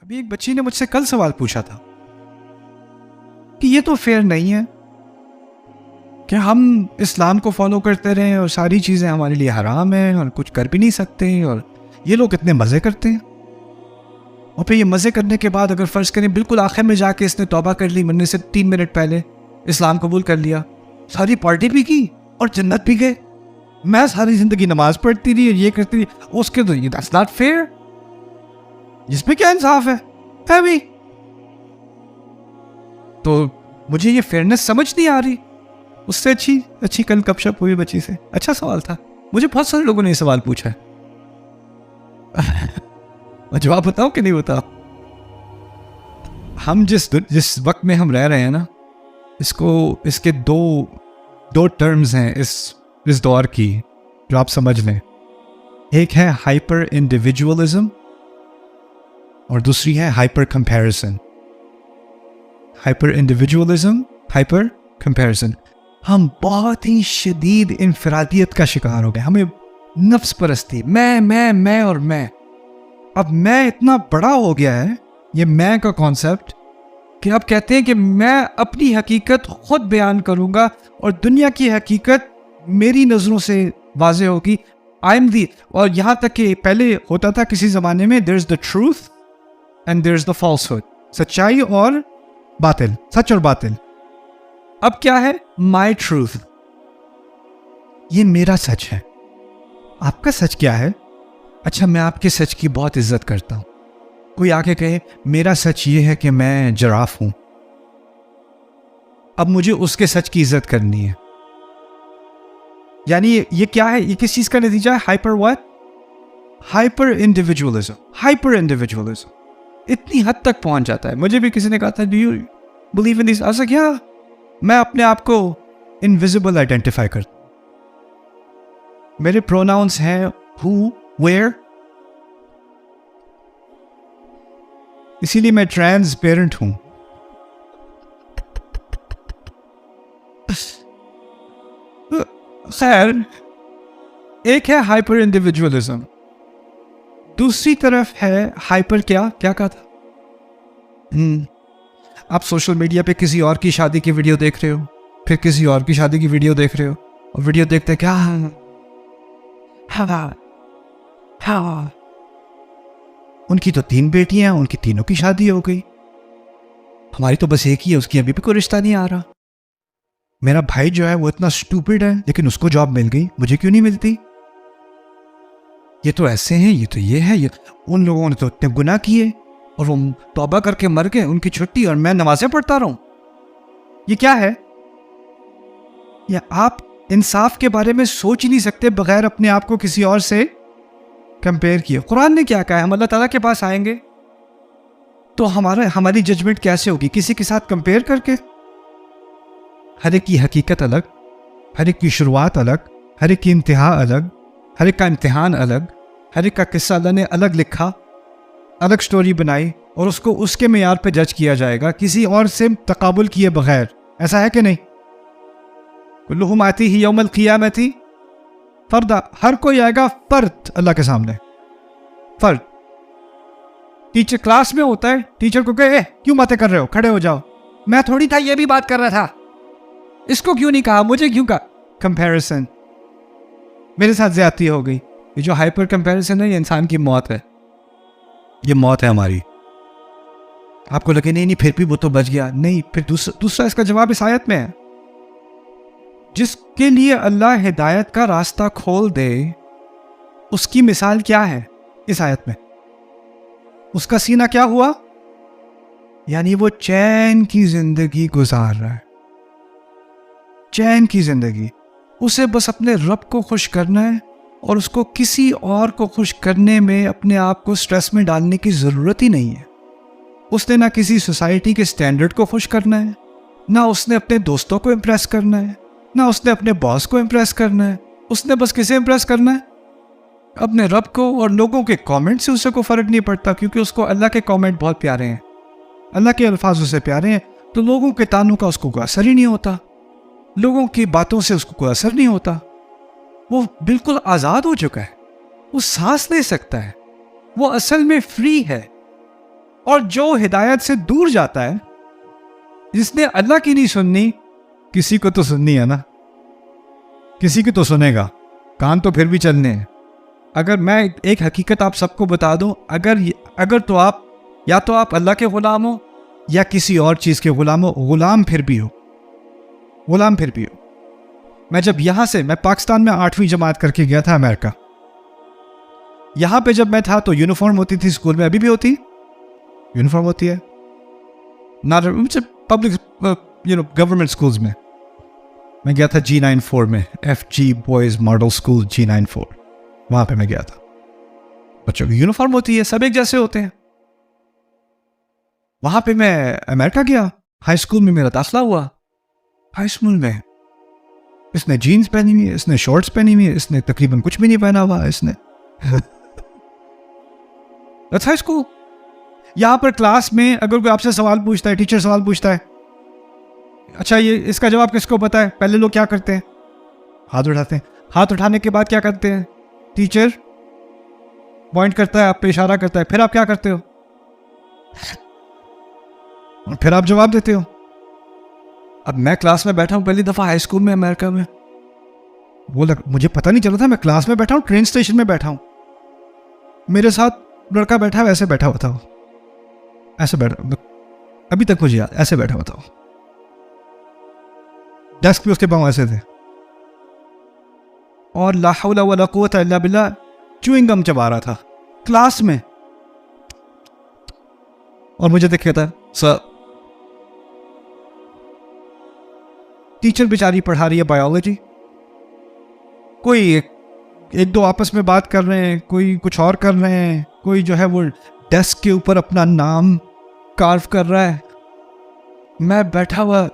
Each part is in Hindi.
अभी एक बच्ची ने मुझसे कल सवाल पूछा था कि ये तो फेयर नहीं है कि हम इस्लाम को फॉलो करते रहें और सारी चीज़ें हमारे लिए हराम हैं और कुछ कर भी नहीं सकते, और ये लोग इतने मज़े करते हैं। और फिर ये मज़े करने के बाद अगर फ़र्ज़ करें बिल्कुल आखिर में जाके इसने तौबा कर ली, मरने से 3 मिनट पहले इस्लाम कबूल कर लिया, सारी पार्टी भी की और जन्नत भी गए। मैं सारी ज़िंदगी नमाज पढ़ती रही और ये करती रही, उसके तो ये दैट्स नॉट फेयर। इसमें क्या इंसाफ है भी? तो मुझे ये फेयरनेस समझ नहीं आ रही। उससे अच्छी कल गपशप हुई बच्ची से, अच्छा सवाल था। मुझे बहुत सारे लोगों ने ये सवाल पूछा है। मैं जवाब बताऊं कि नहीं बताऊं? हम जिस वक्त में हम रह रहे हैं ना, इसके दो टर्म्स हैं इस दौर की जो आप समझ लें। एक है हाइपर इंडिविजुअलिज्म और दूसरी है hyper comparison. Hyper individualism, hyper comparison. हम बहुत ही शदीद इंफरादियत का शिकार हो गए। हमें नफ्स परस्ती, मैं और मैं। अब मैं इतना बड़ा हो गया है, ये मैं का कॉन्सेप्ट, कि अब कहते हैं कि मैं अपनी हकीकत खुद बयान करूंगा और दुनिया की हकीकत मेरी नज़रों से वाज़े होगी। I am the. और यहाँ तक कि पहले होता था किसी ज़माने में, there is the truth and there is the falsehood, सच्चाई और बातिल, सच और बातिल। अब क्या है? माई ट्रूथ, ये मेरा सच है। आपका सच क्या है? अच्छा, मैं आपके सच की बहुत इज्जत करता हूं। कोई आके कहे मेरा सच ये है कि मैं जिराफ हूं, अब मुझे उसके सच की इज्जत करनी है। यानी ये क्या है? ये किस चीज का नतीजा है? Hyper what? Hyper individualism. Hyper individualism इतनी हद तक पहुंच जाता है। मुझे भी किसी ने कहा था, do you believe in this? ऐसा क्या? मैं अपने आप को इनविजिबल आइडेंटिफाई करता हूं। मेरे प्रोनाउंस हैं हु, वेयर, इसीलिए मैं ट्रांसपेरेंट हूं। खैर, एक है हाइपर इंडिविजुअलिज्म, दूसरी तरफ है हाइपर क्या कहा था? आप सोशल मीडिया पे किसी और की शादी की वीडियो देख रहे हो, फिर किसी और की शादी की वीडियो देख रहे हो, और वीडियो देखते क्या हाँ उनकी तो 3 बेटियां, उनकी तीनों की शादी हो गई, हमारी तो बस एक ही है, उसकी अभी भी कोई रिश्ता नहीं आ रहा। मेरा भाई जो है वो इतना स्टूपिड है, लेकिन उसको जॉब मिल गई, मुझे क्यों नहीं मिलती? ये तो ऐसे हैं, ये तो ये है, ये उन लोगों ने तो इतने गुनाह किए और वो तौबा करके मर गए, उनकी छुट्टी, और मैं नमाजें पढ़ता रहूं। ये क्या है? या आप इंसाफ के बारे में सोच ही नहीं सकते बगैर अपने आप को किसी और से कंपेयर किए। कुरान ने क्या कहा है? हम अल्लाह ताला के पास आएंगे तो हमारी जजमेंट कैसे होगी? किसी के साथ कंपेयर करके? हर एक की हकीकत अलग, हर एक की शुरुआत अलग, हर एक की इंतहा अलग, हर एक का इम्तिहान अलग, हर एक का किस्सा अल्लाह ने अलग लिखा, अलग स्टोरी बनाई, और उसको उसके मेयार पे जज किया जाएगा, किसी और से तकाबुल किए बगैर। ऐसा है कि नहीं? कुल्लुहुम आतीही यौमल क़ियामती फर्दा, हर कोई आएगा फर्द अल्लाह के सामने, फर्द। टीचर क्लास में होता है, टीचर को कहे क्यों बातें कर रहे हो, खड़े हो जाओ। मैं थोड़ी था, ये भी बात कर रहा था, इसको क्यों नहीं कहा, मुझे क्यों कहा? कंपैरिजन। मेरे साथ ज्यादती हो गई। ये जो हाइपर कंपैरिजन है, ये इंसान की मौत है, ये मौत है हमारी। आपको लगे नहीं फिर भी वो तो बच गया, नहीं, फिर दूसरा इसका जवाब इस आयत में है। जिसके लिए अल्लाह हिदायत का रास्ता खोल दे, उसकी मिसाल क्या है इस आयत में? उसका सीना क्या हुआ? यानी वो चैन की जिंदगी गुजार रहा है, चैन की जिंदगी। उसे बस अपने रब को खुश करना है, और उसको किसी और को खुश करने में अपने आप को स्ट्रेस में डालने की जरूरत ही नहीं है। उसने ना किसी सोसाइटी के स्टैंडर्ड को खुश करना है, ना उसने अपने दोस्तों को इम्प्रेस करना है, ना उसने अपने बॉस को इम्प्रेस करना है। उसने बस किसे इम्प्रेस करना है? अपने रब को। और लोगों के कमेंट से उसे कोई फर्क नहीं पड़ता, क्योंकि उसको अल्लाह के कमेंट बहुत प्यारे हैं, अल्लाह के अल्फाज उसे प्यारे हैं, तो लोगों के तानों का उसको कोई असर ही नहीं होता, लोगों की बातों से उसको कोई असर नहीं होता। वो बिल्कुल आज़ाद हो चुका है, वो सांस ले सकता है, वो असल में फ्री है। और जो हिदायत से दूर जाता है, जिसने अल्लाह की नहीं सुननी, किसी को तो सुननी है ना, किसी की तो सुनेगा, कान तो फिर भी चलने हैं। अगर मैं एक हकीकत आप सबको बता दूं, अगर तो आप या तो आप अल्लाह के गुलाम हो या किसी और चीज़ के गुलाम हो, गुलाम फिर भी हो, गुलाम फिर भी हो। मैं जब यहाँ से, मैं पाकिस्तान में 8वीं जमात करके गया था अमेरिका। यहाँ पे जब मैं था तो यूनिफॉर्म होती थी स्कूल में, अभी भी होती यूनिफॉर्म होती है ना, पब्लिक गवर्नमेंट स्कूल्स में। मैं गया था G94 में, FG boys model school G94, वहाँ पे मैं गया था। बच्चों की यूनिफॉर्म होती है, सब एक जैसे होते हैं। वहाँ पे मैं अमेरिका गया, हाई स्कूल में मेरा दाखिला हुआ। हाई स्कूल में इसने जीन्स पहनी हुई है, इसने शॉर्ट्स पहनी हुई है, इसने तकरीबन कुछ भी नहीं पहना हुआ इसने। That's high school. यहाँ पर क्लास में अगर कोई आपसे सवाल पूछता है, टीचर सवाल पूछता है, अच्छा ये इसका जवाब किसको पता है, पहले लोग क्या करते हैं, हाथ उठाते हैं। हाथ उठाने के बाद क्या करते हैं, टीचर पॉइंट करता है, आप पे इशारा करता है, फिर आप क्या करते हो, और फिर आप जवाब देते हो। अब मैं क्लास में बैठा हूं पहली दफा हाई स्कूल में अमेरिका में, मुझे पता नहीं चला था मैं क्लास में बैठा हूं, ट्रेन स्टेशन में बैठा हूं, मेरे साथ लड़का बैठा है, ऐसे बैठा हुआ था, ऐसे बैठा, अभी तक मुझे याद, ऐसे बैठा हुआ था। डेस्क पे उसके पांव ऐसे थे और ला हौला वला कुव्वता इल्ला बिल्लाह च्युइंग गम चबा रहा था क्लास में, और मुझे देख कहता सर, टीचर बेचारी पढ़ा रही है बायोलॉजी, कोई एक दो आपस में बात कर रहे हैं, कोई कुछ और कर रहे हैं, कोई जो है वो डेस्क के ऊपर अपना नाम कार्व कर रहा है। मैं बैठा हुआ,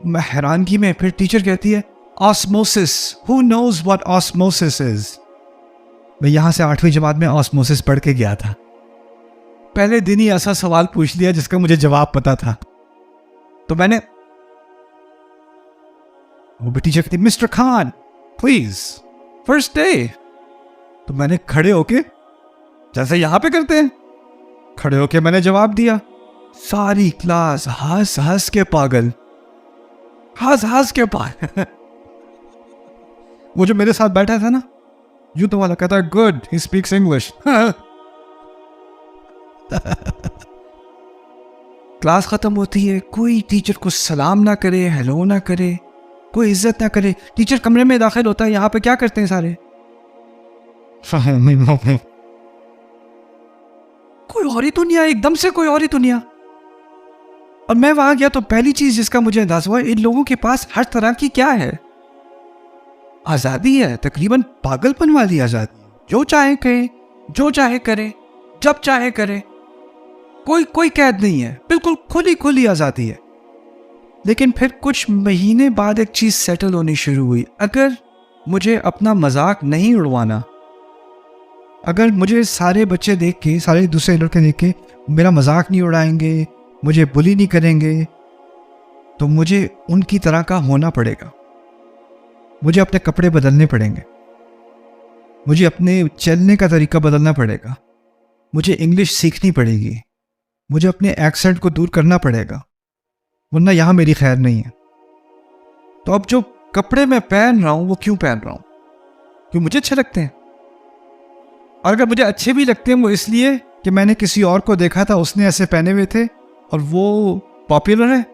मैं हैरानगी में। फिर टीचर कहती है osmosis, who knows what osmosis is. मैं यहां से 8वीं जमात में ऑस्मोसिस पढ़ के गया था। पहले दिन ही ऐसा सवाल पूछ लिया जिसका मुझे जवाब पता था। तो मैंने, वो टीचर कहती mister Khan please first day. तो मैंने खड़े होके, जैसे यहां पे करते हैं, खड़े होके मैंने जवाब दिया। सारी क्लास हंस हंस के पागल, हंस हंस के पागल। वो जो मेरे साथ बैठा था ना, यूं तो वाला कहता है good he speaks English. Class खत्म होती है, कोई टीचर को सलाम ना करे, हेलो ना करे, कोई इज्जत ना करे। टीचर कमरे में दाखिल होता है, यहां पे क्या करते हैं सारे, कोई और ही दुनिया, एकदम से कोई और ही दुनिया। और मैं वहां गया तो पहली चीज जिसका मुझे अंदाजा हुआ, इन लोगों के पास हर तरह की क्या है, आजादी है, तकरीबन पागलपन वाली आजादी। जो चाहे कहे, जो चाहे करे, जब चाहे करे, कोई कैद नहीं है, बिल्कुल खुली खुली आजादी है। लेकिन फिर कुछ महीने बाद एक चीज सेटल होनी शुरू हुई। अगर मुझे अपना मजाक नहीं उड़वाना, अगर मुझे सारे बच्चे देख के, सारे दूसरे लड़के देख के मेरा मजाक नहीं उड़ाएंगे, मुझे बुली नहीं करेंगे, तो मुझे उनकी तरह का होना पड़ेगा। मुझे अपने कपड़े बदलने पड़ेंगे, मुझे अपने चलने का तरीका बदलना पड़ेगा, मुझे इंग्लिश सीखनी पड़ेगी, मुझे अपने एक्सेंट को दूर करना पड़ेगा, वरना यहां मेरी खैर नहीं है। तो अब जो कपड़े मैं पहन रहा हूं वो क्यों पहन रहा हूं, क्यों मुझे अच्छे लगते हैं। और अगर मुझे अच्छे भी लगते हैं वो इसलिए कि मैंने किसी और को देखा था, उसने ऐसे पहने हुए थे और वो पॉपुलर है,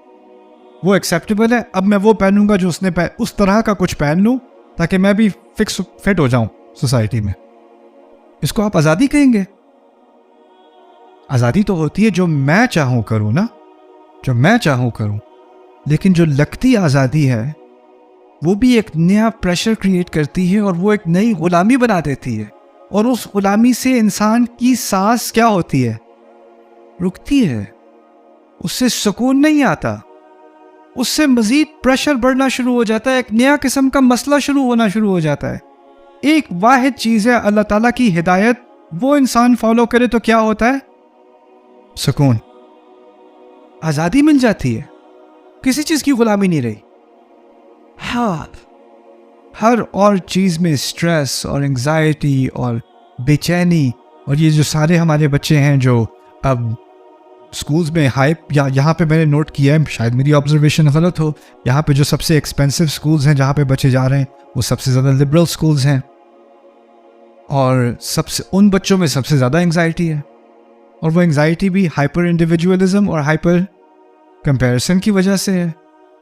वो एक्सेप्टेबल है, अब मैं वो पहनूंगा जो उसने उस तरह का कुछ पहन लूं ताकि मैं भी फिट हो जाऊं सोसाइटी में। इसको आप आज़ादी कहेंगे? आज़ादी तो होती है जो मैं चाहूं करूं ना, जो मैं चाहूं करूं। लेकिन जो लगती आज़ादी है वो भी एक नया प्रेशर क्रिएट करती है और वो एक नई गुलामी बना देती है। और उस गुलामी से इंसान की सांस क्या होती है, रुकती है, उससे सुकून नहीं आता, उससे मजीद प्रेशर बढ़ना शुरू हो जाता है, एक नया किस्म का मसला शुरू होना शुरू हो जाता है। एक वाहिद चीज़ है अल्लाह ताला की हिदायत, वो इंसान फॉलो करे तो क्या होता है, सुकून, आज़ादी मिल जाती है, किसी चीज़ की गुलामी नहीं रही। हाँ, हर और चीज़ में स्ट्रेस और एंग्जाइटी और बेचैनी, और ये जो सारे हमारे बच्चे हैं जो अब स्कूल्स में हाइप, या यहाँ पे मैंने नोट किया है, शायद मेरी ऑब्जर्वेशन गलत हो, यहाँ पे जो सबसे एक्सपेंसिव स्कूल्स हैं जहाँ पे बच्चे जा रहे हैं वो सबसे ज़्यादा लिबरल स्कूल्स हैं, और सबसे उन बच्चों में सबसे ज़्यादा एंग्जाइटी है, और वो एंग्जाइटी भी हाइपर इंडिविजुअलिज्म और हाइपर कंपैरिजन की वजह से है।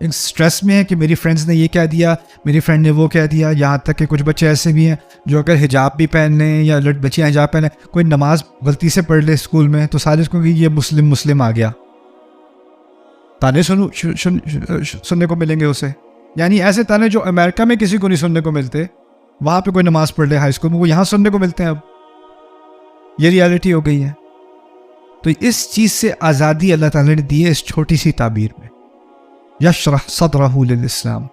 एक स्ट्रेस में है कि मेरी फ्रेंड्स ने ये कह दिया, मेरी फ्रेंड ने वो कह दिया। यहाँ तक कि कुछ बच्चे ऐसे भी हैं जो अगर हिजाब भी पहन लें या बच्चियाँ हिजाब पहने, कोई नमाज गलती से पढ़ ले स्कूल में तो सारे उसको कि ये मुस्लिम आ गया, ताने सुनने को मिलेंगे उसे। यानी ऐसे ताने जो अमेरिका में किसी को नहीं सुनने को मिलते, वहाँ पे कोई नमाज पढ़ ले हाई स्कूल में, वो यहाँ सुनने को मिलते हैं। अब ये रियलिटी हो गई है। तो इस चीज़ से आज़ादी अल्लाह ताला ने दी है इस छोटी सी ताबीर में, यशरह सदरहु लिल इस्लाम।